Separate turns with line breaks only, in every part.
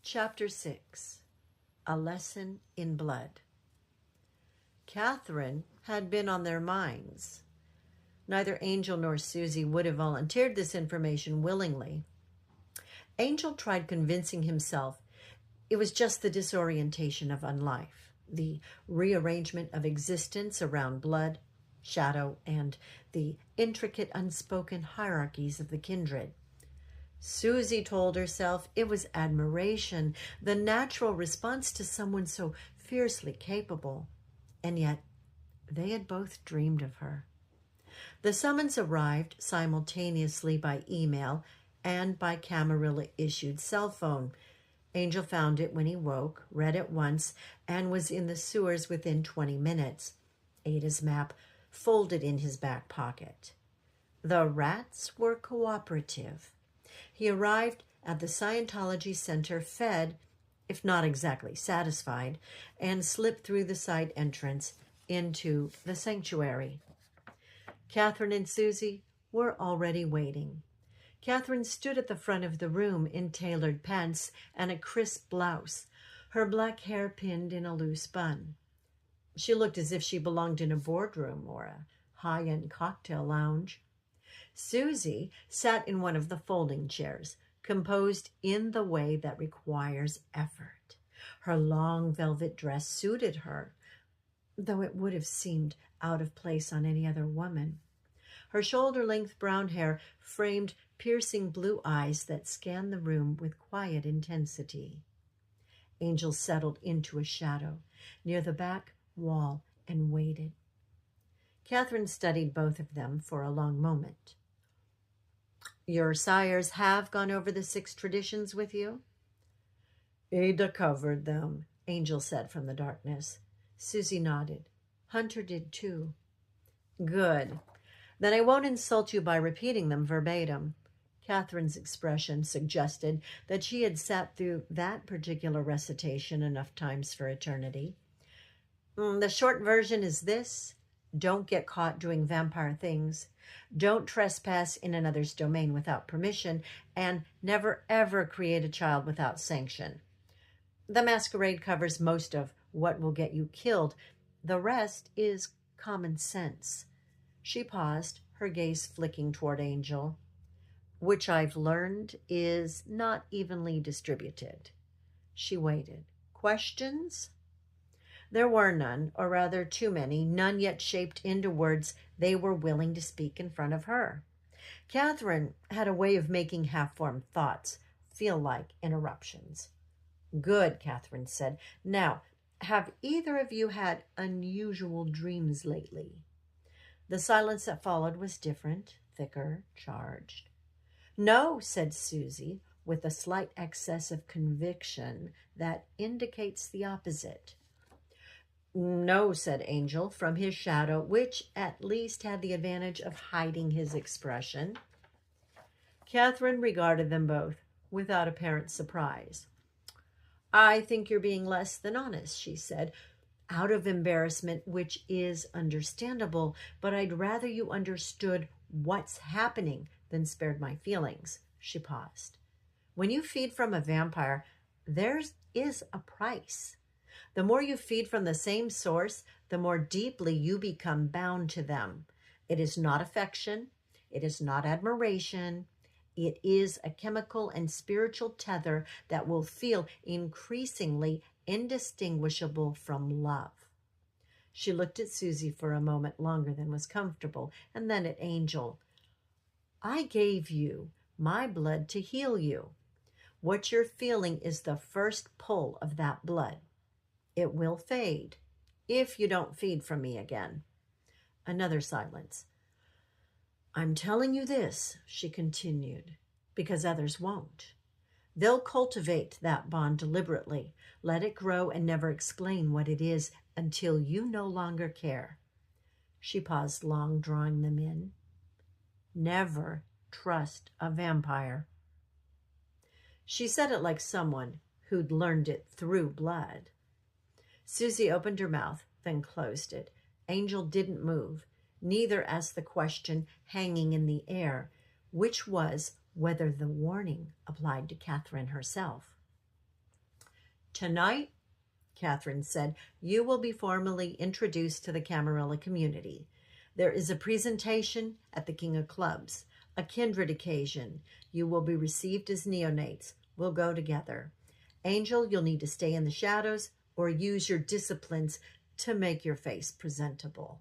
Chapter 6. A Lesson in Blood. Catherine had been on their minds. Neither Angel nor Susie would have volunteered this information willingly. Angel tried convincing himself it was just the disorientation of unlife, the rearrangement of existence around blood, shadow, and the intricate unspoken hierarchies of the kindred. Susie told herself it was admiration, the natural response to someone so fiercely capable. And yet, they had both dreamed of her. The summons arrived simultaneously by email and by Camarilla-issued cell phone. Angel found it when he woke, read it once, and was in the sewers within 20 minutes. Ada's map folded in his back pocket. The rats were cooperative. He arrived at the Scientology Center fed, if not exactly satisfied, and slipped through the side entrance into the sanctuary. Catherine and Susie were already waiting. Catherine stood at the front of the room in tailored pants and a crisp blouse, her black hair pinned in a loose bun. She looked as if she belonged in a boardroom or a high-end cocktail lounge. Susie sat in one of the folding chairs, composed in the way that requires effort. Her long velvet dress suited her, though it would have seemed out of place on any other woman. Her shoulder-length brown hair framed piercing blue eyes that scanned the room with quiet intensity. Angel settled into a shadow near the back wall and waited. Catherine studied both of them for a long moment. Your sires have gone over the 6 traditions with you? Ada covered them, Angel said from the darkness. Susie nodded. Hunter did too. Good. Then I won't insult you by repeating them verbatim. Catherine's expression suggested that she had sat through that particular recitation enough times for eternity. The short version is this. Don't get caught doing vampire things. Don't trespass in another's domain without permission, and never ever create a child without sanction. The masquerade covers most of what will get you killed. The rest is common sense. She paused, her gaze flicking toward Angel. Which I've learned is not evenly distributed. She waited. Questions? There were none, or rather too many, none yet shaped into words they were willing to speak in front of her. Catherine had a way of making half-formed thoughts feel like interruptions. Good, Catherine said. Now, have either of you had unusual dreams lately? The silence that followed was different, thicker, charged. No, said Susie, with a slight excess of conviction that indicates the opposite. No, said Angel, from his shadow, which at least had the advantage of hiding his expression. Catherine regarded them both without apparent surprise. I think you're being less than honest, she said, out of embarrassment, which is understandable, but I'd rather you understood what's happening than spared my feelings. She paused. When you feed from a vampire, there is a price. The more you feed from the same source, the more deeply you become bound to them. It is not affection. It is not admiration. It is a chemical and spiritual tether that will feel increasingly indistinguishable from love. She looked at Susie for a moment longer than was comfortable, and then at Angel. I gave you my blood to heal you. What you're feeling is the first pull of that blood. It will fade if you don't feed from me again. Another silence. I'm telling you this, she continued, because others won't. They'll cultivate that bond deliberately, let it grow and never explain what it is until you no longer care. She paused long, drawing them in. Never trust a vampire. She said it like someone who'd learned it through blood. Susie opened her mouth, then closed it. Angel didn't move, neither asked the question hanging in the air, which was whether the warning applied to Catherine herself. Tonight, Catherine said, you will be formally introduced to the Camarilla community. There is a presentation at the King of Clubs, a kindred occasion. You will be received as neonates. We'll go together. Angel, you'll need to stay in the shadows or use your disciplines to make your face presentable.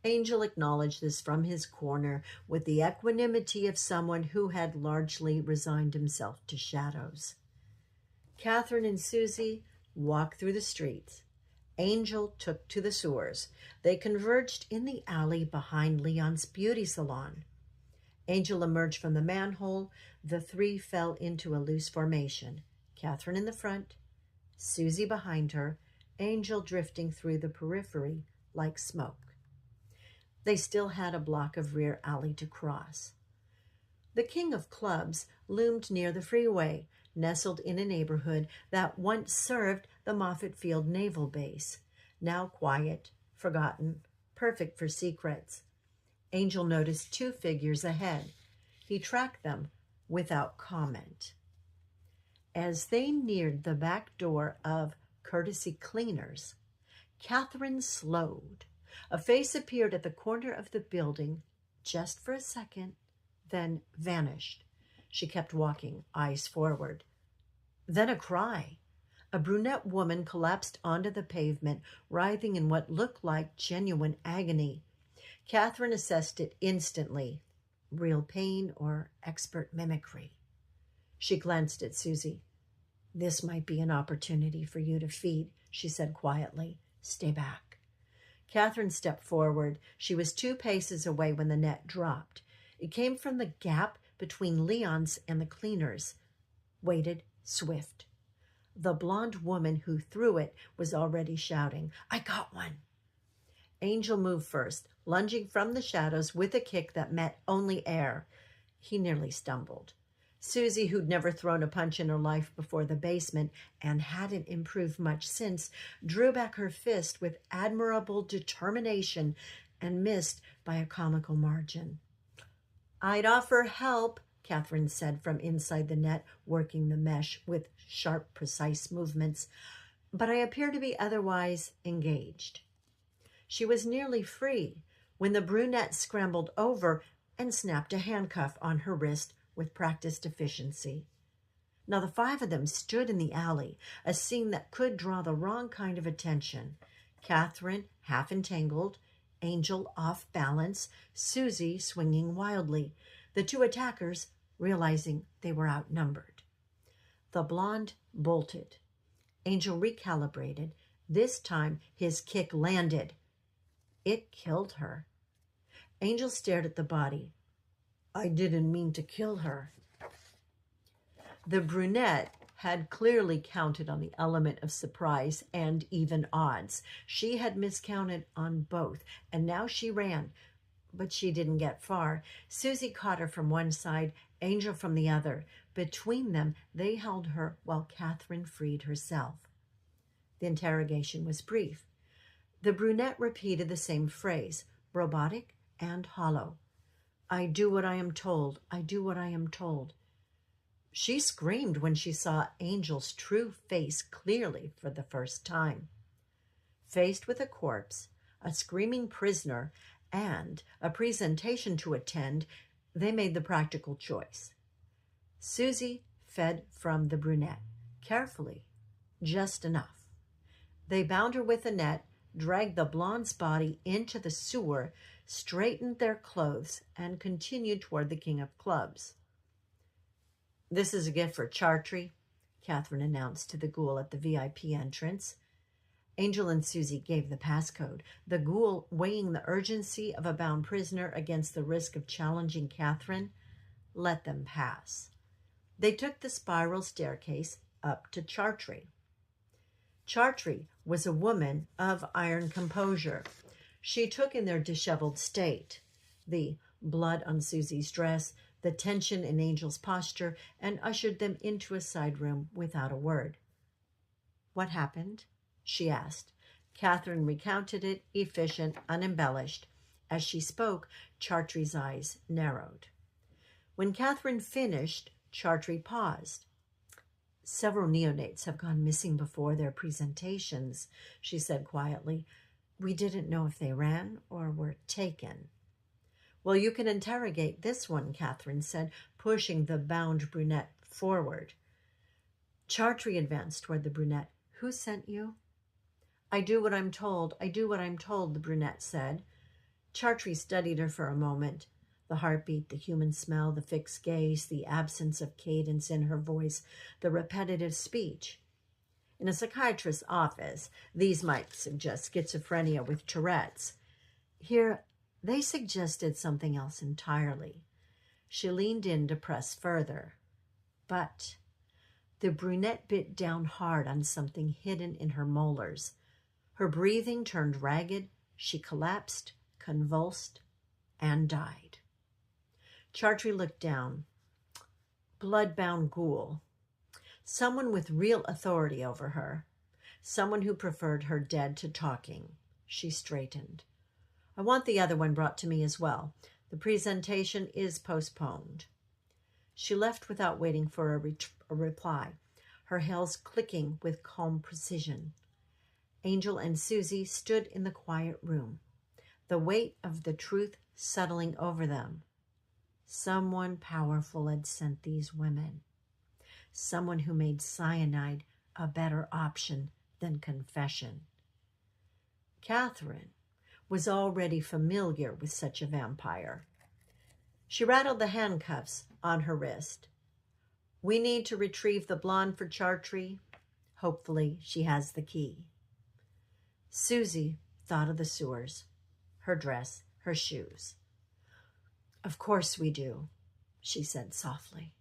Angel acknowledged this from his corner with the equanimity of someone who had largely resigned himself to shadows. Catherine and Susie walked through the streets. Angel took to the sewers. They converged in the alley behind Leon's beauty salon. Angel emerged from the manhole. The three fell into a loose formation. Catherine in the front, Susie behind her, Angel drifting through the periphery like smoke. They still had a block of rear alley to cross. The King of Clubs loomed near the freeway, nestled in a neighborhood that once served the Moffett Field Naval Base, now quiet, forgotten, perfect for secrets. Angel noticed two figures ahead. He tracked them without comment. As they neared the back door of Courtesy Cleaners, Catherine slowed. A face appeared at the corner of the building just for a second, then vanished. She kept walking, eyes forward. Then a cry. A brunette woman collapsed onto the pavement, writhing in what looked like genuine agony. Catherine assessed it instantly. Real pain or expert mimicry? She glanced at Susie. This might be an opportunity for you to feed, she said quietly. Stay back. Catherine stepped forward. She was 2 paces away when the net dropped. It came from the gap between Leon's and the cleaners. Weighted, swift. The blonde woman who threw it was already shouting, I got one. Angel moved first, lunging from the shadows with a kick that met only air. He nearly stumbled. Susie, who'd never thrown a punch in her life before the basement and hadn't improved much since, drew back her fist with admirable determination and missed by a comical margin. I'd offer help, Catherine said from inside the net, working the mesh with sharp, precise movements, but I appear to be otherwise engaged. She was nearly free when the brunette scrambled over and snapped a handcuff on her wrist with practiced efficiency. Now the 5 of them stood in the alley, a scene that could draw the wrong kind of attention. Catherine, half entangled, Angel off balance, Susie swinging wildly, the 2 attackers realizing they were outnumbered. The blonde bolted. Angel recalibrated. This time his kick landed. It killed her. Angel stared at the body. I didn't mean to kill her. The brunette had clearly counted on the element of surprise and even odds. She had miscounted on both, and now she ran, but she didn't get far. Susie caught her from one side, Angel from the other. Between them, they held her while Catherine freed herself. The interrogation was brief. The brunette repeated the same phrase, robotic and hollow. I do what I am told. I do what I am told. She screamed when she saw Angel's true face clearly for the first time. Faced with a corpse, a screaming prisoner, and a presentation to attend, they made the practical choice. Susie fed from the brunette, carefully, just enough. They bound her with a net, dragged the blonde's body into the sewer, straightened their clothes, and continued toward the King of Clubs. This is a gift for Chartry, Catherine announced to the ghoul at the VIP entrance. Angel and Susie gave the passcode. The ghoul, weighing the urgency of a bound prisoner against the risk of challenging Catherine, let them pass. They took the spiral staircase up to Chartry. Chartry was a woman of iron composure. She took in their disheveled state, the blood on Susie's dress, the tension in Angel's posture, and ushered them into a side room without a word. What happened? She asked. Catherine recounted it, efficient, unembellished. As she spoke, Chartry's eyes narrowed. When Catherine finished, Chartry paused. Several neonates have gone missing before their presentations, she said quietly. We didn't know if they ran or were taken. Well, you can interrogate this one, Catherine said, pushing the bound brunette forward. Chartry advanced toward the brunette. Who sent you? I do what I'm told. I do what I'm told, the brunette said. Chartry studied her for a moment. The heartbeat, the human smell, the fixed gaze, the absence of cadence in her voice, the repetitive speech. In a psychiatrist's office, these might suggest schizophrenia with Tourette's. Here, they suggested something else entirely. She leaned in to press further. But the brunette bit down hard on something hidden in her molars. Her breathing turned ragged. She collapsed, convulsed, and died. Chartry looked down. Blood-bound ghoul. Someone with real authority over her. Someone who preferred her dead to talking. She straightened. I want the other one brought to me as well. The presentation is postponed. She left without waiting for a reply, her heels clicking with calm precision. Angel and Susie stood in the quiet room, the weight of the truth settling over them. Someone powerful had sent these women. Someone who made cyanide a better option than confession. Catherine was already familiar with such a vampire. She rattled the handcuffs on her wrist. We need to retrieve the blonde for Chartry. Hopefully she has the key. Susie thought of the sewers, her dress, her shoes. Of course we do, she said softly.